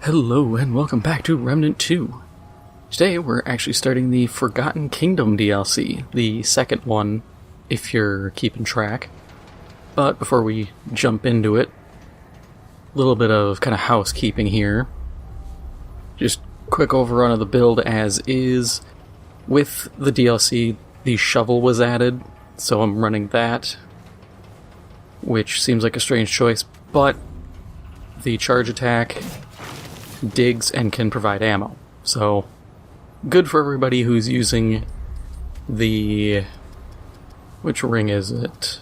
Hello and welcome back to Remnant 2. Today we're actually starting the Forgotten Kingdom DLC, the second one, if you're keeping track. But before we jump into it, a little bit of kind of housekeeping here. Just quick overrun of the build as is. With the DLC, the shovel was added, so I'm running that, which seems like a strange choice, but the charge attack digs and can provide ammo. So, good for everybody who's using the... which ring is it?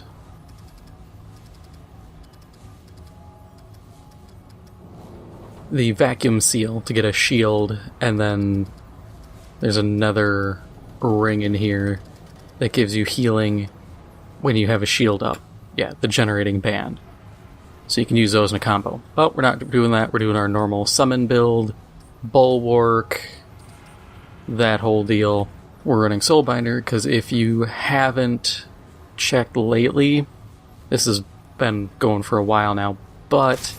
The vacuum seal to get a shield, and then there's another ring in here that gives you healing when you have a shield up. Yeah, the generating band. So you can use those in a combo. But we're not doing that, we're doing our normal summon build, bulwark, that whole deal. We're running Soulbinder, because if you haven't checked lately, this has been going for a while now, but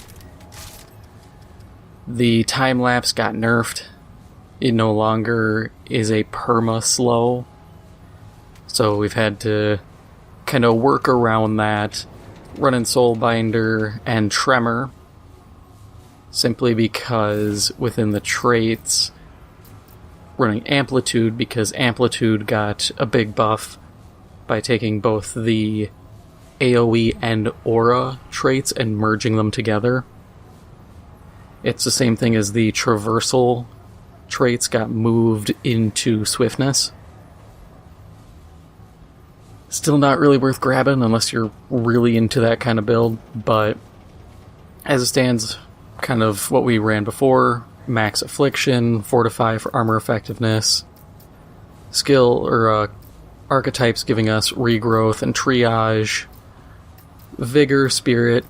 the time-lapse got nerfed. It no longer is a perma-slow, so we've had to kind of work around that, running Soulbinder and Tremor, simply because within the traits, running Amplitude, because Amplitude got a big buff by taking both the AoE and Aura traits and merging them together. It's the same thing as the Traversal traits got moved into Swiftness. Still not really worth grabbing unless you're really into that kind of build, but as it stands, kind of what we ran before: max affliction, fortify for armor effectiveness, skill or archetypes giving us regrowth and triage, vigor, spirit,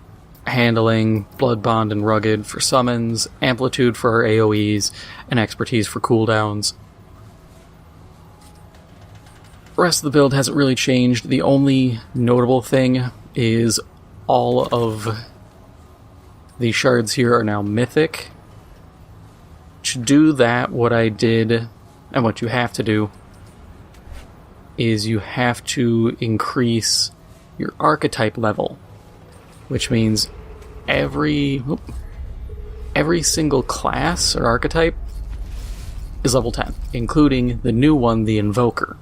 handling, blood bond, and rugged for summons, amplitude for our AoEs, and expertise for cooldowns. The rest of the build hasn't really changed. The only notable thing is all of the shards here are now mythic. To do that, what I did, and what you have to do, is you have to increase your archetype level, which means every single class or archetype is level 10, including the new one, the Invoker.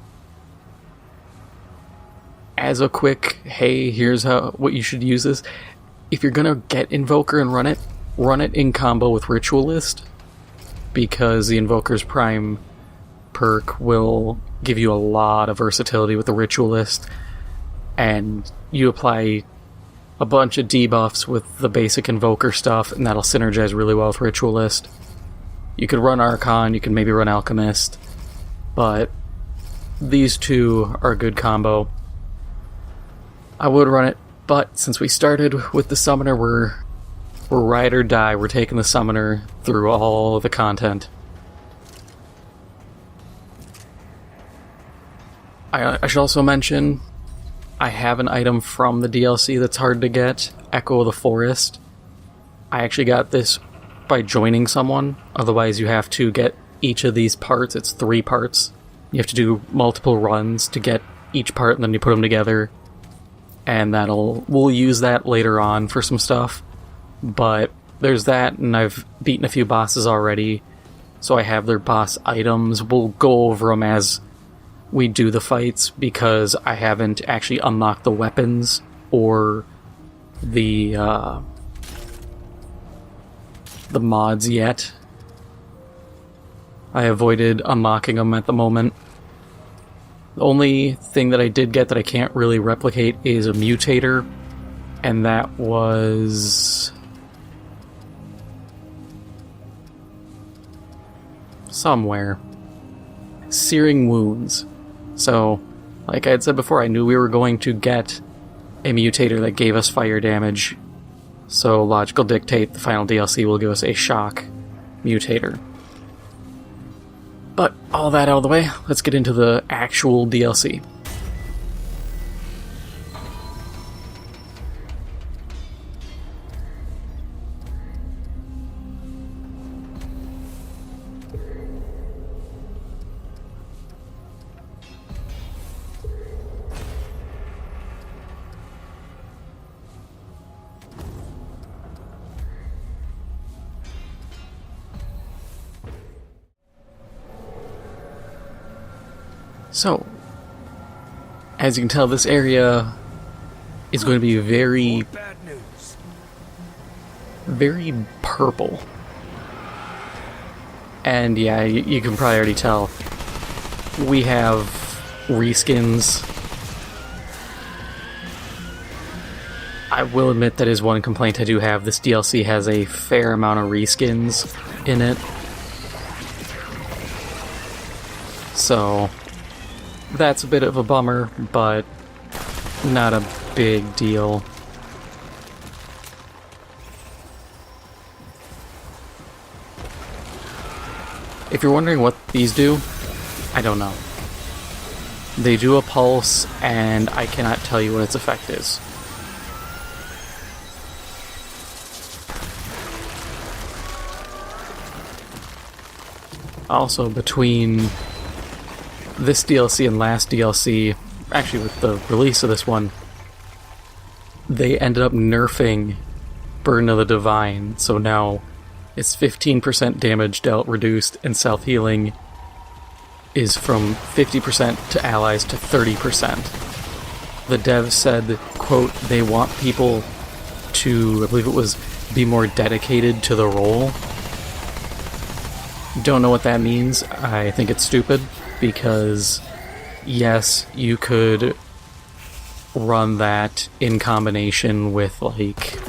As a quick, hey, here's what you should use this. If you're gonna get Invoker and run it in combo with Ritualist, because the Invoker's Prime perk will give you a lot of versatility with the Ritualist, and you apply a bunch of debuffs with the basic Invoker stuff, and that'll synergize really well with Ritualist. You could run Archon, you could maybe run Alchemist, but these two are a good combo. I would run it, but since we started with the Summoner, we're ride or die. We're taking the Summoner through all the content. I should also mention, I have an item from the DLC that's hard to get, Echo of the Forest. I actually got this by joining someone, otherwise you have to get each of these parts. It's 3 parts. You have to do multiple runs to get each part, and then you put them together. And we'll use that later on for some stuff. But there's that, and I've beaten a few bosses already, so I have their boss items. We'll go over them as we do the fights, because I haven't actually unlocked the weapons or the mods yet. I avoided unlocking them at the moment. The only thing that I did get that I can't really replicate is a mutator, and that was somewhere. Searing Wounds. So, like I had said before, I knew we were going to get a mutator that gave us fire damage, so logical dictate the final DLC will give us a shock mutator. But all that out of the way, let's get into the actual DLC. So, as you can tell, this area is going to be very, very purple. And yeah, you can probably already tell. We have reskins. I will admit that is one complaint I do have. This DLC has a fair amount of reskins in it. So, that's a bit of a bummer, but not a big deal. If you're wondering what these do, I don't know. They do a pulse, and I cannot tell you what its effect is. Also, between this DLC and last DLC, actually with the release of this one, they ended up nerfing Burden of the Divine, so now it's 15% damage dealt reduced, and self-healing is from 50% to allies to 30%. The devs said, quote, they want people to, I believe it was, be more dedicated to the role. Don't know what that means. I think it's stupid, because yes, you could run that in combination with, like,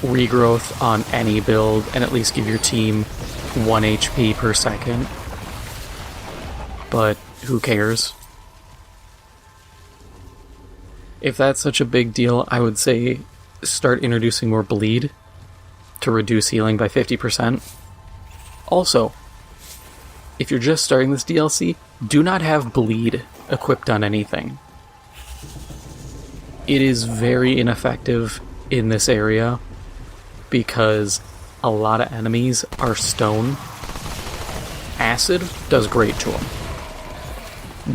regrowth on any build and at least give your team 1 HP per second. But who cares? If that's such a big deal, I would say start introducing more bleed to reduce healing by 50%. Also, if you're just starting this DLC, do not have bleed equipped on anything. It is very ineffective in this area because a lot of enemies are stone. Acid does great to them.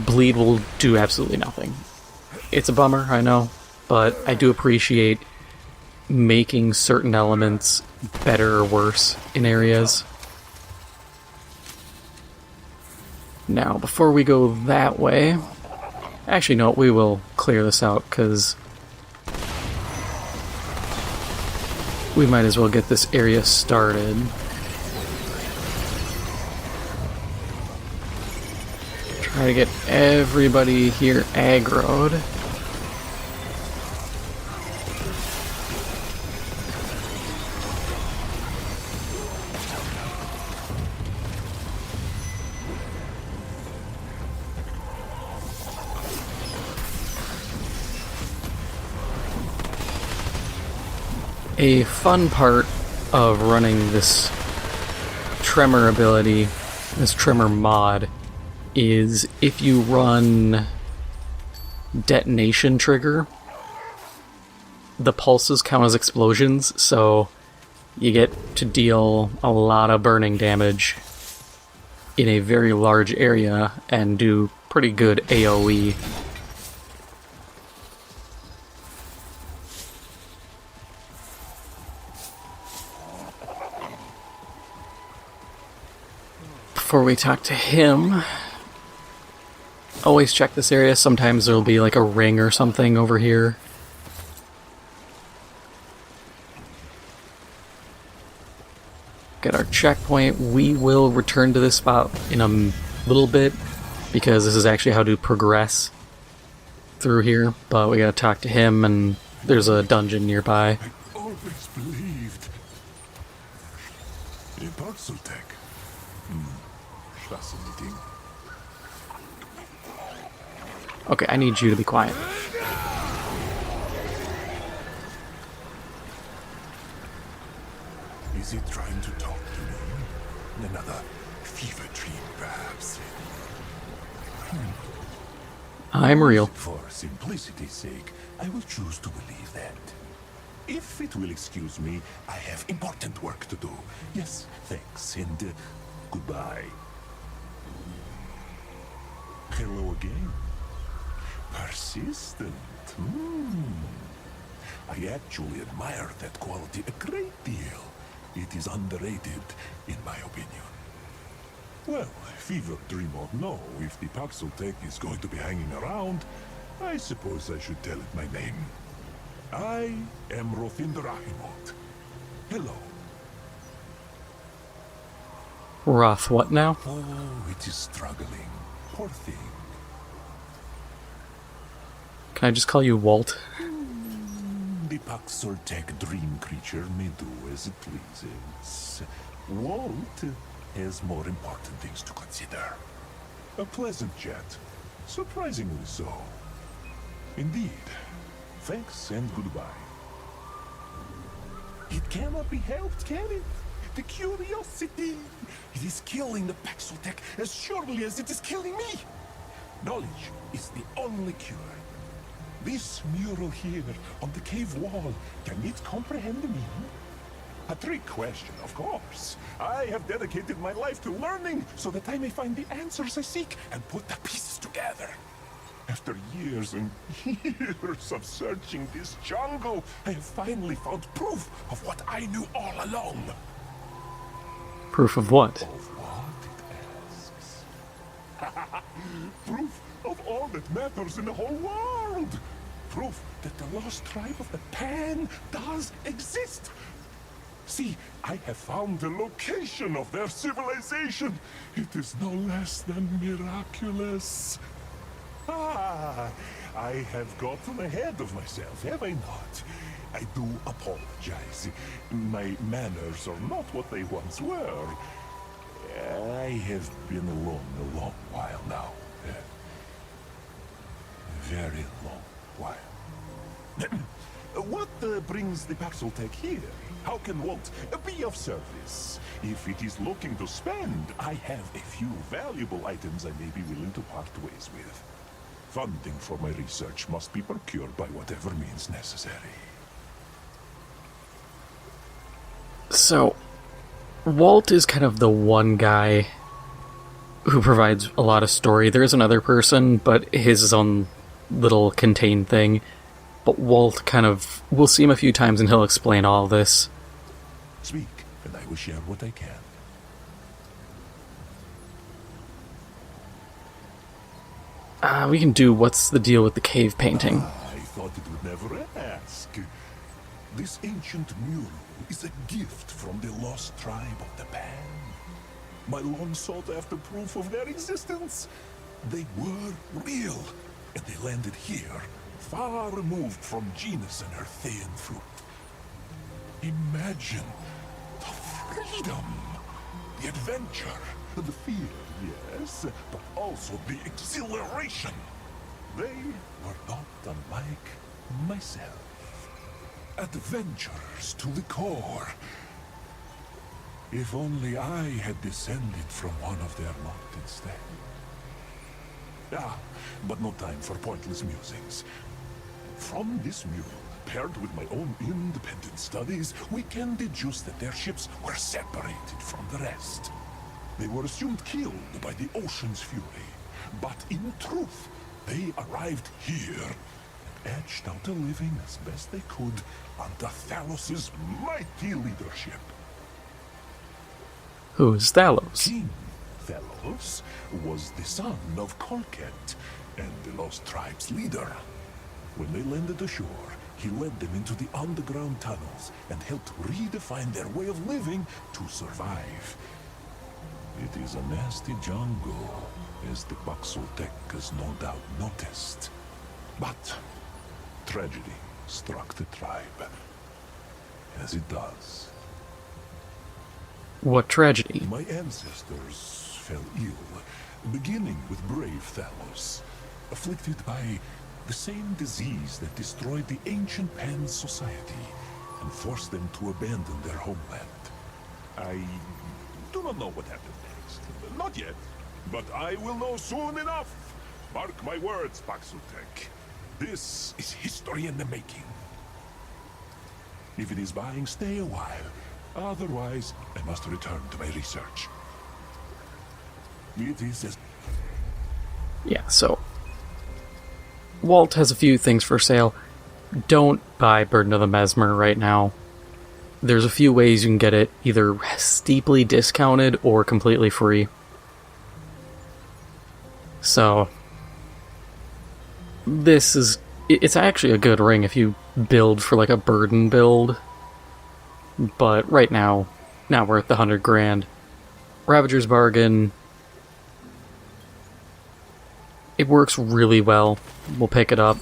Bleed will do absolutely nothing. It's a bummer, I know, but I do appreciate making certain elements better or worse in areas. Now, before we go that way... Actually, no, we will clear this out, because we might as well get this area started. Try to get everybody here aggroed. A fun part of running this tremor ability, this tremor mod, is if you run detonation trigger, the pulses count as explosions, so you get to deal a lot of burning damage in a very large area and do pretty good AoE. Before we talk to him, always check this area. Sometimes there'll be like a ring or something over here. Get our checkpoint. We will return to this spot in a little bit, because this is actually how to progress through here, but we gotta talk to him, and there's a dungeon nearby. I always believed. Impartial tech. Fascinating. Okay, I need you to be quiet. Is it trying to talk to me? Another fever dream, perhaps? I'm real. For simplicity's sake, I will choose to believe that. If it will excuse me, I have important work to do. Yes, thanks, and goodbye. Hello again. Persistent. I actually admire that quality a great deal. It is underrated, in my opinion. Well, fever dream or no, if the Paxotech is going to be hanging around, I suppose I should tell it my name. I am Rothinder Ahimot. Hello. Roth, what now? Oh, it is struggling. Poor thing. Can I just call you Walt? The Paxotech dream creature may do as it pleases. Walt has more important things to consider. A pleasant chat. Surprisingly so. Indeed. Thanks and goodbye. It cannot be helped, can it? The curiosity. It is killing the Paxotech as surely as it is killing me. Knowledge is the only cure. This mural here on the cave wall, can it comprehend me? A trick question, of course. I have dedicated my life to learning so that I may find the answers I seek and put the pieces together. After years and years of searching this jungle, I have finally found proof of what I knew all along. Proof of what? Of what, it asks. Proof of all that matters in the whole world. Proof that the lost tribe of the Pan does exist. See, I have found the location of their civilization. It is no less than miraculous. Ah, I have gotten ahead of myself, have I not? I do apologize. My manners are not what they once were. I have been alone a long while now. A very long while. What brings the Paxotech here? How can Walt be of service? If it is looking to spend, I have a few valuable items I may be willing to part ways with. Funding for my research must be procured by whatever means necessary. So, Walt is kind of the one guy who provides a lot of story. There is another person, but his own little contained thing. But Walt kind of... We'll see him a few times and he'll explain all this. Speak, and I will share what I can. We can do what's the deal with the cave painting. I thought it would never ask. This ancient mural is a gift from the lost tribe of the Pan. My long sought-after proof of their existence. They were real, and they landed here, far removed from genus and her Thean fruit. Imagine the freedom, the adventure, the fear, yes, but also the exhilaration. They were not unlike myself. Adventurers to the core. If only I had descended from one of their lot instead. Ah, but no time for pointless musings. From this mural, paired with my own independent studies, we can deduce that their ships were separated from the rest. They were assumed killed by the ocean's fury, but in truth, they arrived here and edged out a living as best they could under Thalos's mighty leadership. Who's Thalos? King Thalos was the son of Colket and the Lost Tribe's leader. When they landed ashore, he led them into the underground tunnels and helped redefine their way of living to survive. It is a nasty jungle, as the Paxotech has no doubt noticed. But tragedy struck the tribe, as it does. What tragedy? My ancestors fell ill, beginning with brave Thalos, afflicted by the same disease that destroyed the ancient Pan society and forced them to abandon their homeland. I do not know what happened next. Not yet, but I will know soon enough. Mark my words, Paxotech. This is history in the making. If it is buying, stay a while. Otherwise, I must return to my research. It is as... Yeah, so... Walt has a few things for sale. Don't buy Burden of the Mesmer right now. There's a few ways you can get it, either steeply discounted or completely free. So, it's actually a good ring if you build for like a burden build. But right now we're at the 100 grand. Ravager's Bargain. It works really well. We'll pick it up.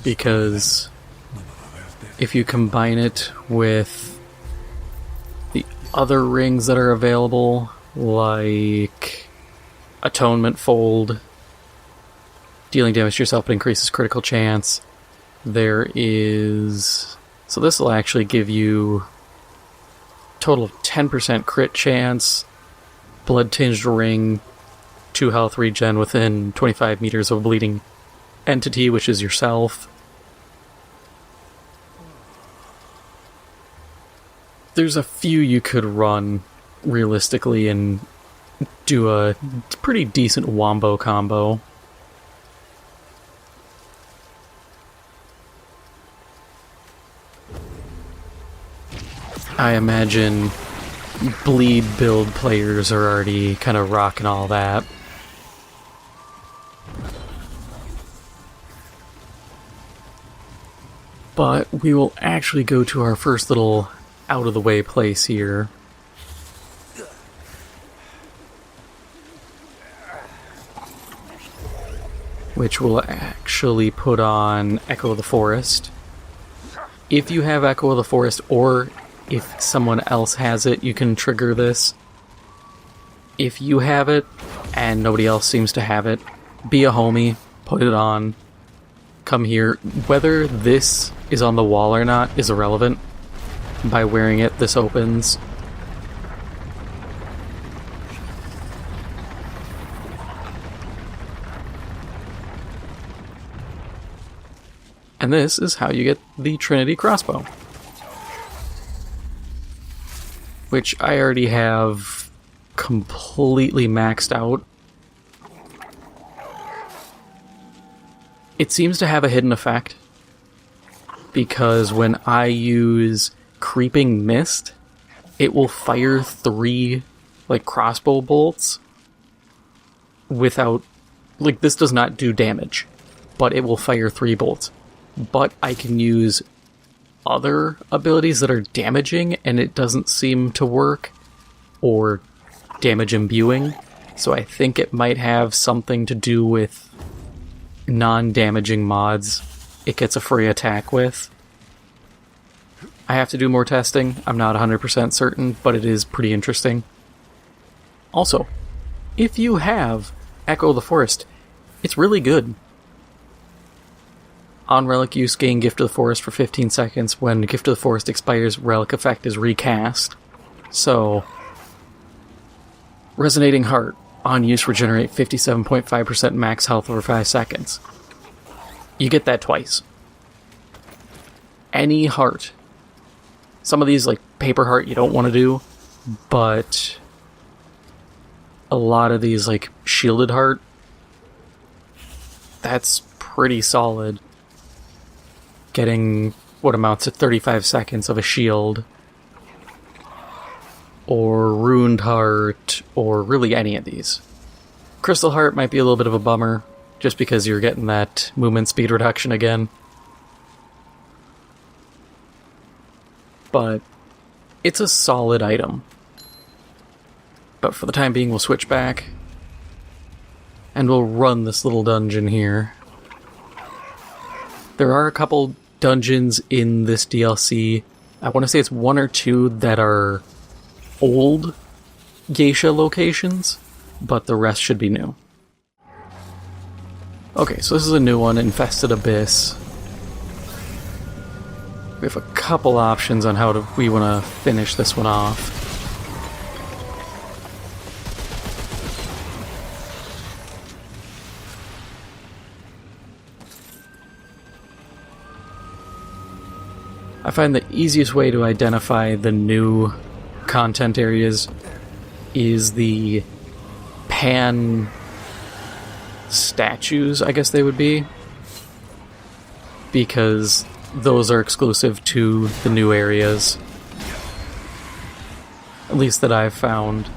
Because if you combine it with the other rings that are available, like Atonement Fold, dealing damage to yourself but increases critical chance. There is... So this will actually give you total of 10% crit chance, Blood Tinged Ring, 2 health regen within 25 meters of a bleeding entity, which is yourself. There's a few you could run realistically and do a pretty decent wombo combo. I imagine bleed build players are already kind of rocking all that. But we will actually go to our first little out-of-the-way place here. Which will actually put on Echo of the Forest. If you have Echo of the Forest, or if someone else has it, you can trigger this. If you have it, and nobody else seems to have it, be a homie, put it on, come here. Whether this is on the wall or not is irrelevant. By wearing it, this opens. And this is how you get the Trinity crossbow. Which I already have completely maxed out. It seems to have a hidden effect, because when I use Creeping Mist, it will fire 3 like crossbow bolts without, like, this does not do damage, but it will fire 3 bolts. But I can use other abilities that are damaging and it doesn't seem to work, or damage imbuing, so I think it might have something to do with non-damaging mods it gets a free attack with. I have to do more testing, I'm not 100% certain, but it is pretty interesting. Also, if you have Echo of the Forest, it's really good. On Relic use, gain Gift of the Forest for 15 seconds. When Gift of the Forest expires, Relic effect is recast. So, Resonating Heart. On use, regenerate 57.5% max health over 5 seconds. You get that twice. Any heart. Some of these, like Paper Heart, you don't want to do, but a lot of these, like Shielded Heart, that's pretty solid. Getting what amounts to 35 seconds of a shield, or Ruined Heart, or really any of these. Crystal Heart might be a little bit of a bummer, just because you're getting that movement speed reduction again. But it's a solid item. But for the time being, we'll switch back, and we'll run this little dungeon here. There are a couple dungeons in this DLC. I want to say it's 1 or 2 that are old Yaesha locations, but the rest should be new. Okay, so this is a new one, Infested Abyss. We have a couple options on how we want to finish this one off. I find the easiest way to identify the new content areas is the pan statues, I guess they would be, because those are exclusive to the new areas, at least that I've found.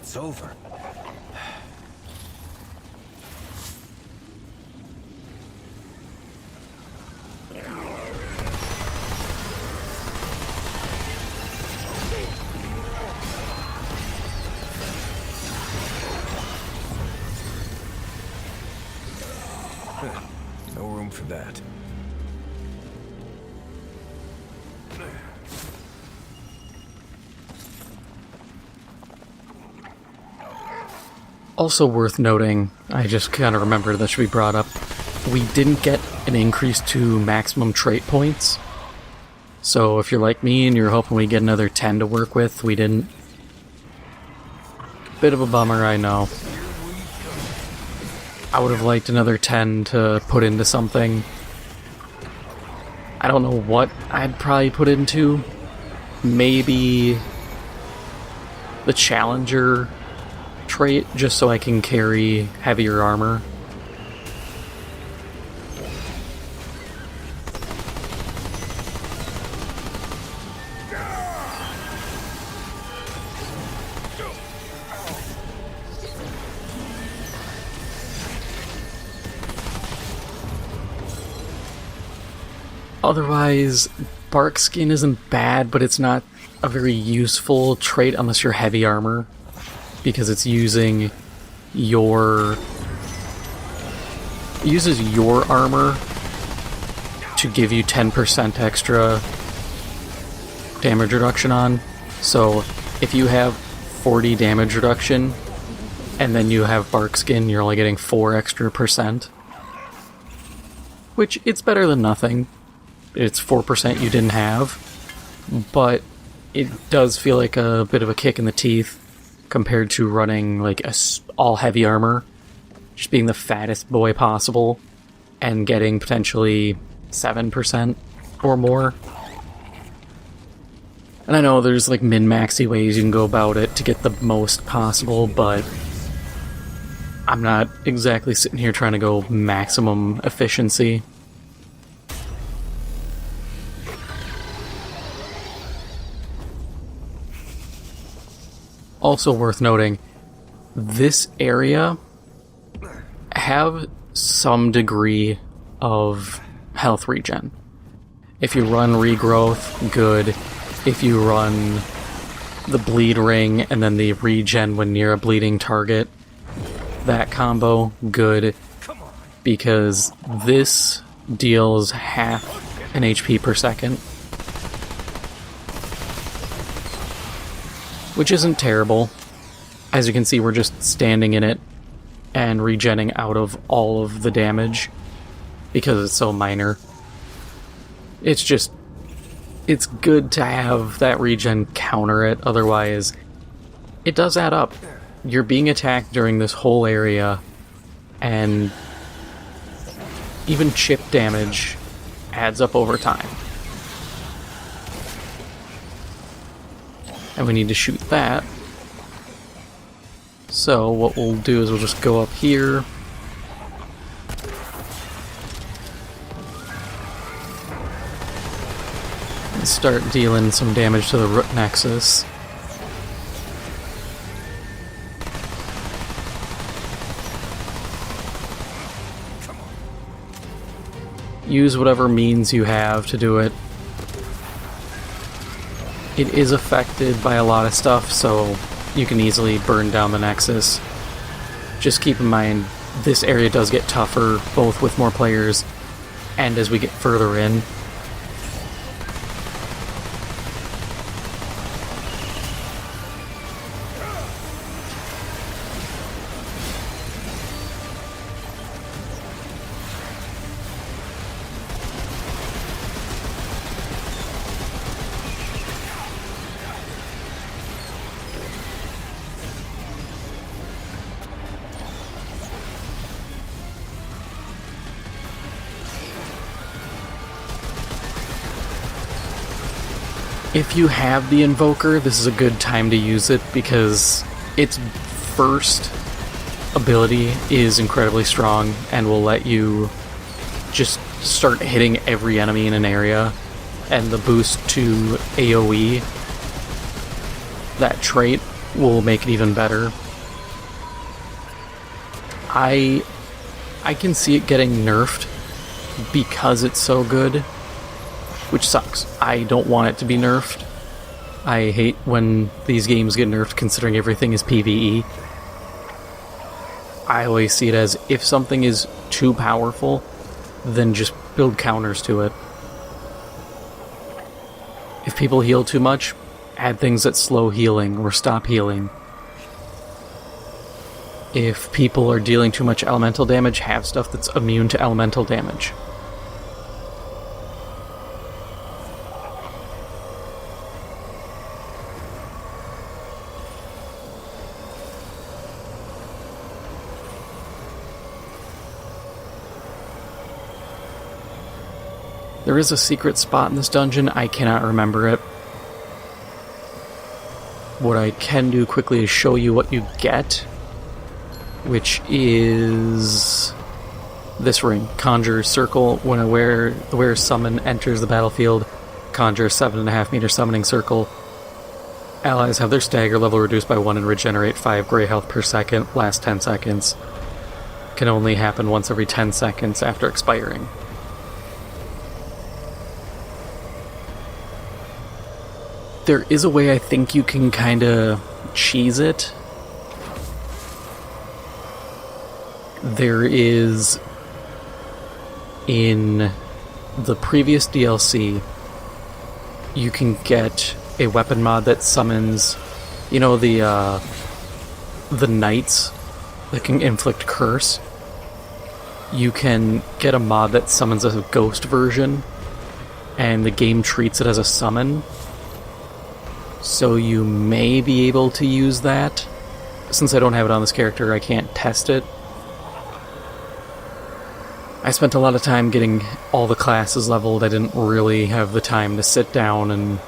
it's over. No room for that. Also worth noting, I just kind of remembered that should be brought up, we didn't get an increase to maximum trait points. So if you're like me and you're hoping we get another 10 to work with, we didn't. Bit of a bummer, I know. I would have liked another 10 to put into something. I don't know what I'd probably put into. Maybe the Challenger trait, just so I can carry heavier armor. Otherwise, bark skin isn't bad, but it's not a very useful trait unless you're heavy armor, because it's using your... It uses your armor to give you 10% extra damage reduction on. So if you have 40 damage reduction and then you have bark skin, you're only getting 4 extra percent. Which, it's better than nothing. It's 4% you didn't have, but it does feel like a bit of a kick in the teeth compared to running like all heavy armor, just being the fattest boy possible and getting potentially 7% or more. And I know there's like min-maxy ways you can go about it to get the most possible, but I'm not exactly sitting here trying to go maximum efficiency. Also worth noting, this area have some degree of health regen. If you run regrowth, good. If you run the bleed ring and then the regen when near a bleeding target, that combo, good. Because this deals half an HP per second. Which isn't terrible. As you can see, we're just standing in it and regenning out of all of the damage because it's so minor. It's just... It's good to have that regen counter it, otherwise it does add up. You're being attacked during this whole area, and even chip damage adds up over time. And we need to shoot that. So what we'll do is we'll just go up here. And start dealing some damage to the root nexus. Use whatever means you have to do it. It is affected by a lot of stuff, so you can easily burn down the Nexus. Just keep in mind, this area does get tougher, both with more players and as we get further in. If you have the Invoker, this is a good time to use it because its first ability is incredibly strong and will let you just start hitting every enemy in an area, and the boost to AoE, that trait, will make it even better. I can see it getting nerfed because it's so good, which sucks. I don't want it to be nerfed. I hate when these games get nerfed considering everything is PvE. I always see it as, if something is too powerful, then just build counters to it. If people heal too much, add things that slow healing or stop healing. If people are dealing too much elemental damage, have stuff that's immune to elemental damage. There is a secret spot in this dungeon, I cannot remember it. What I can do quickly is show you what you get, which is this ring. Conjure circle. When the wearer's summon enters the battlefield, conjure a 7.5 meter summoning circle. Allies have their stagger level reduced by 1 and regenerate 5 gray health per second, last 10 seconds. Can only happen once every 10 seconds after expiring. There is a way I think you can kinda cheese it. There is, in the previous DLC, you can get a weapon mod that summons, you know, the knights that can inflict curse. You can get a mod that summons a ghost version, and the game treats it as a summon. So you may be able to use that. Since I don't have it on this character, I can't test it. I spent a lot of time getting all the classes leveled. I didn't really have the time to sit down and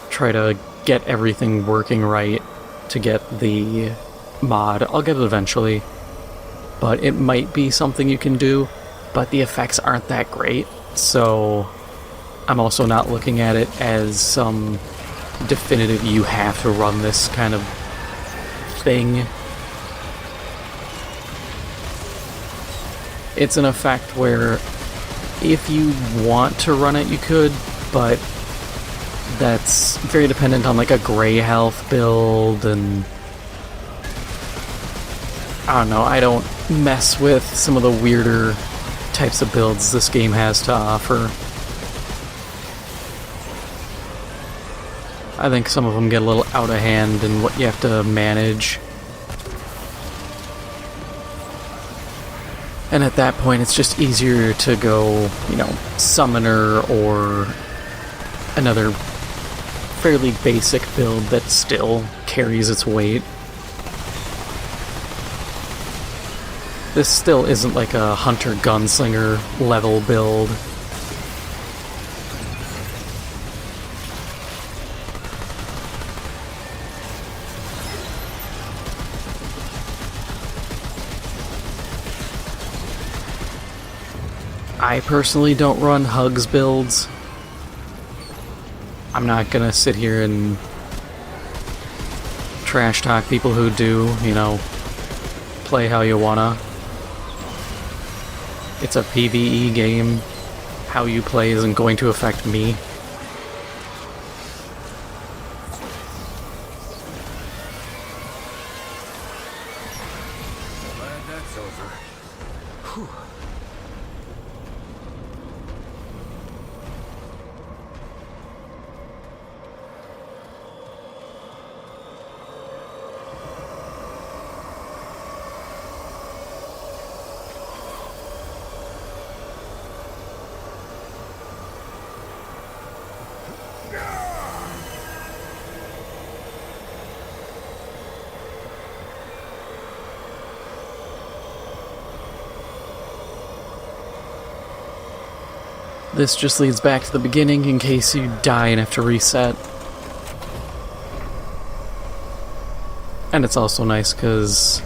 try to get everything working right to get the mod. I'll get it eventually, but it might be something you can do, but the effects aren't that great, so I'm also not looking at it as some definitive you have to run this kind of thing. It's an effect where if you want to run it, you could, but that's very dependent on like a gray health build, and I don't know, I don't mess with some of the weirder types of builds this game has to offer. I think some of them get a little out of hand in what you have to manage. And at that point, it's just easier to go, you know, summoner or another fairly basic build that still carries its weight. This still isn't like a hunter gunslinger level build. I personally don't run hugs builds. I'm not gonna sit here and trash talk people who do, you know, play how you wanna. It's a PvE game. How you play isn't going to affect me. Glad that's over. Whew. This just leads back to the beginning in case you die and have to reset. And it's also nice because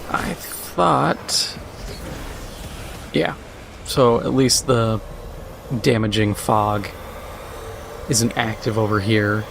I thought, yeah, so at least the damaging fog isn't active over here.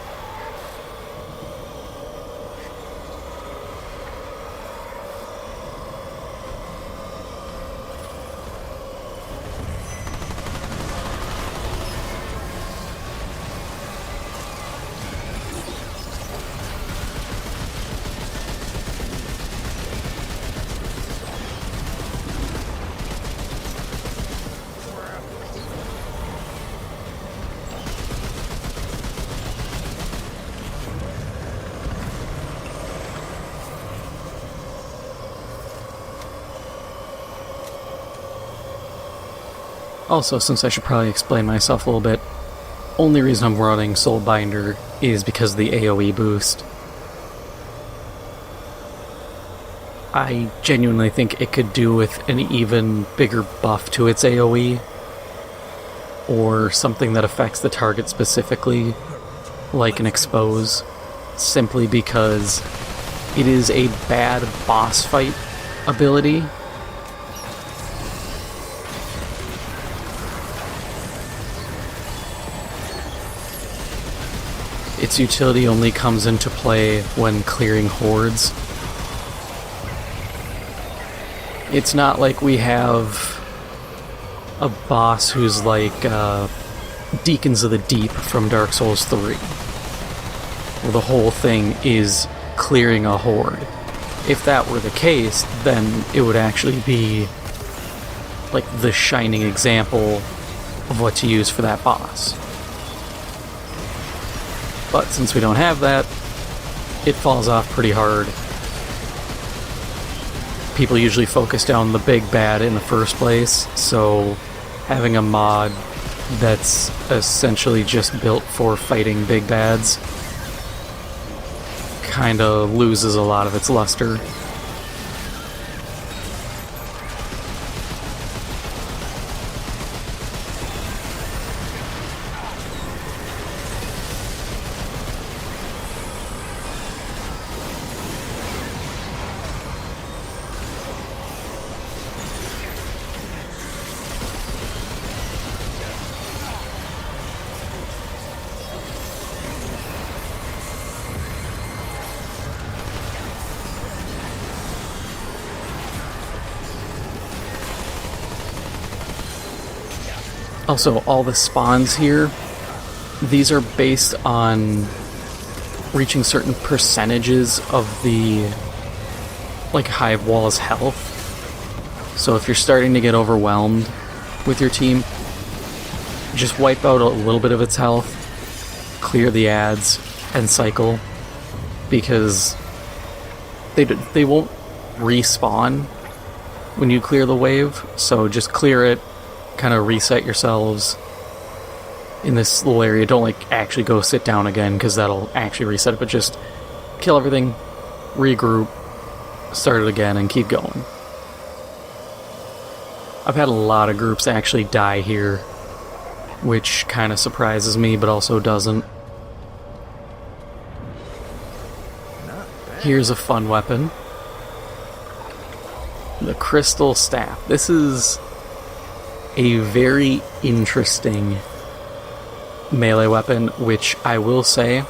Also, since I should probably explain myself a little bit, only reason I'm running Soulbinder is because of the AoE boost. I genuinely think it could do with an even bigger buff to its AoE, or something that affects the target specifically, like an expose, simply because it is a bad boss fight ability. Its utility only comes into play when clearing hordes. It's not like we have a boss who's like Deacons of the Deep from Dark Souls 3, where the whole thing is clearing a horde. If that were the case, then it would actually be like the shining example of what to use for that boss. But since we don't have that, it falls off pretty hard. People usually focus down the big bad in the first place, so having a mod that's essentially just built for fighting big bads kinda loses a lot of its luster. Also, all the spawns here, these are based on reaching certain percentages of the hive wall's health. So if you're starting to get overwhelmed with your team, just wipe out a little bit of its health, clear the ads, and cycle, because they won't respawn when you clear the wave, so just clear it, kind of reset yourselves in this little area. Don't actually go sit down again, because that'll actually reset it, but just kill everything, regroup, start it again, and keep going. I've had a lot of groups actually die here, which kind of surprises me, but also doesn't. Here's a fun weapon. The Crystal Staff. This is a very interesting melee weapon, which I will say,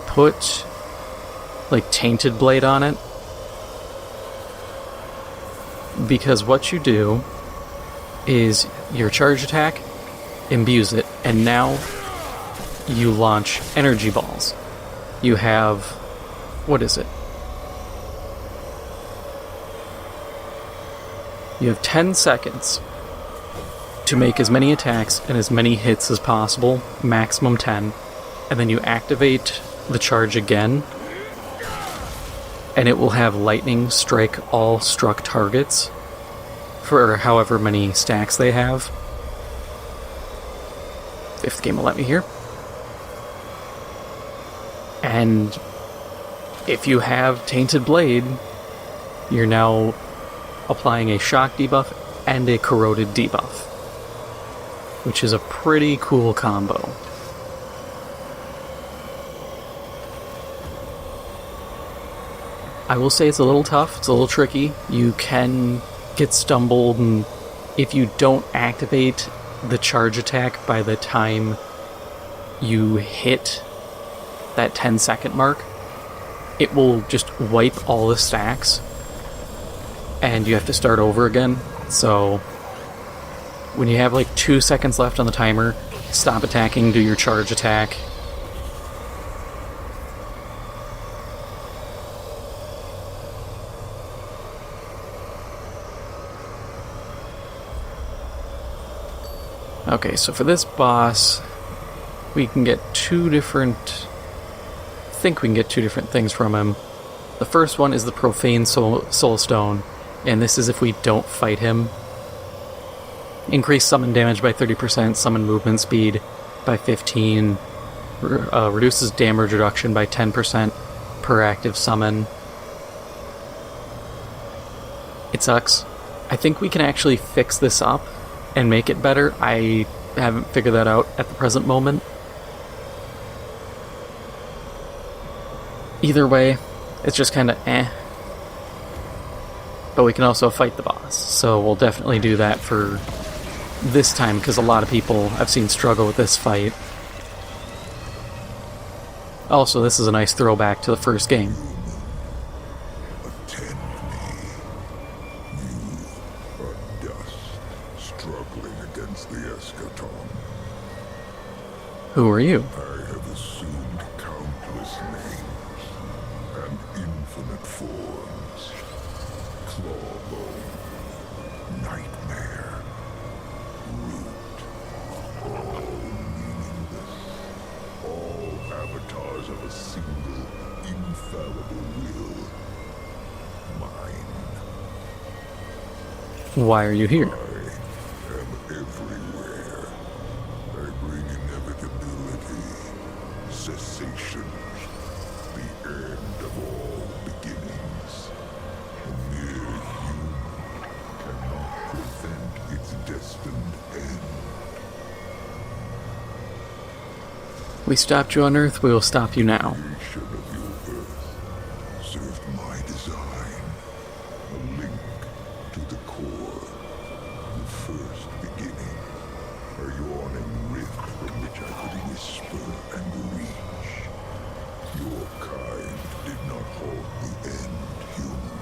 put Tainted Blade on it, because what you do is your charge attack imbues it, and now you launch energy balls. You have, what is it? You have 10 seconds to make as many attacks and as many hits as possible, maximum 10, and then you activate the charge again, and it will have lightning strike all struck targets for however many stacks they have. If the game will let me here. And if you have Tainted Blade, you're now applying a shock debuff and a corroded debuff, which is a pretty cool combo. I will say it's a little tough, it's a little tricky. You can get stumbled, and if you don't activate the charge attack by the time you hit that 10-second mark, it will just wipe all the stacks, and you have to start over again. So when you have 2 seconds left on the timer, stop attacking, do your charge attack. Okay, so for this boss, we can get two different things from him. The first one is the Profane Soul Stone, and this is if we don't fight him. Increase summon damage by 30%, summon movement speed by 15, reduces damage reduction by 10% per active summon. It sucks. I think we can actually fix this up and make it better. I haven't figured that out at the present moment. Either way, it's just kind of eh. But we can also fight the boss, so we'll definitely do that for this time, because a lot of people I've seen struggle with this fight. Also, this is a nice throwback to the first game. Attend me. You are dust, struggling against the eschaton. Who are you? I have assumed countless names and infinite forms. Clawbone, nightmare, root, all meaningless, all avatars of a single, infallible will. Mine. Why are you here? I am everywhere. I bring inevitability, cessation, the end of all beginnings. A mere human cannot prevent its destined end. We stopped you on Earth, we will stop you now. Creation of your earth served my design, a link to the core, the first beginning, a yawning rift from which I could whisper and reach. Your kind did not halt the end, human.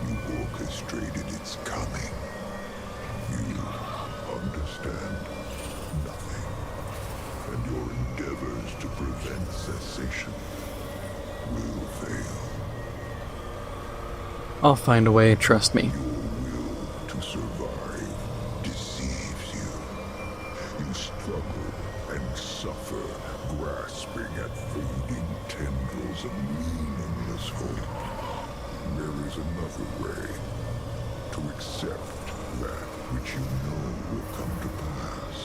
You orchestrated its coming. You understand nothing, and your endeavors to prevent cessation will fail. I'll find a way, trust me. Your will to survive deceives you. You struggle and suffer, grasping at fading tendrils of meaningless hope. There is another way, to accept that which you know will come to pass.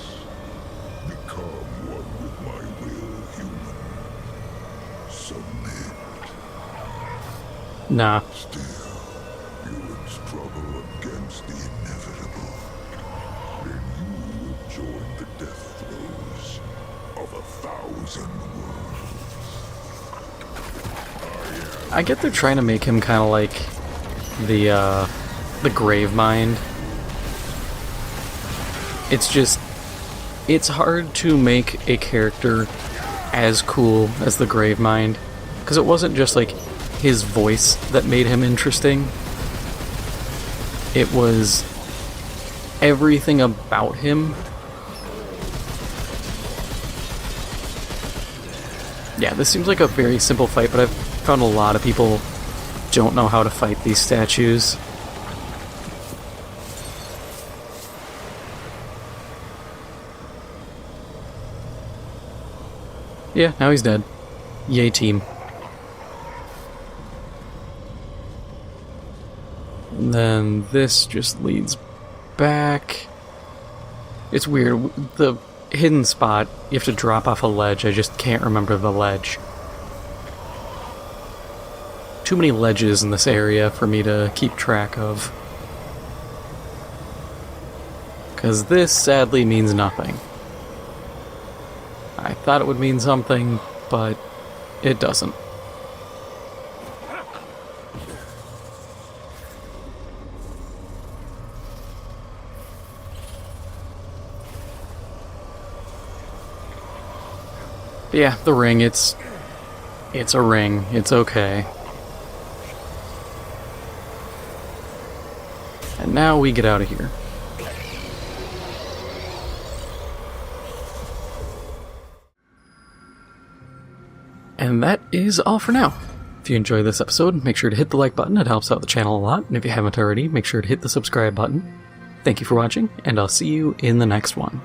Become one with my will, human. Submit. Nah. Still, you would struggle against the inevitable. Then you will join the death throes of 1,000 worlds. I get they're trying to make him kind of like the grave mind. It's just, it's hard to make a character as cool as the grave mind, because it wasn't just like his voice that made him interesting. It was everything about him. Yeah, this seems like a very simple fight, but I've found a lot of people don't know how to fight these statues. Yeah, now he's dead. Yay, team. And then this just leads back. It's weird. The hidden spot, you have to drop off a ledge. I just can't remember the ledge. Too many ledges in this area for me to keep track of. Because this sadly means nothing. I thought it would mean something, but it doesn't. But yeah, the ring, it's a ring. It's okay. And now we get out of here. And that is all for now. If you enjoyed this episode, make sure to hit the like button. It helps out the channel a lot. And if you haven't already, make sure to hit the subscribe button. Thank you for watching, and I'll see you in the next one.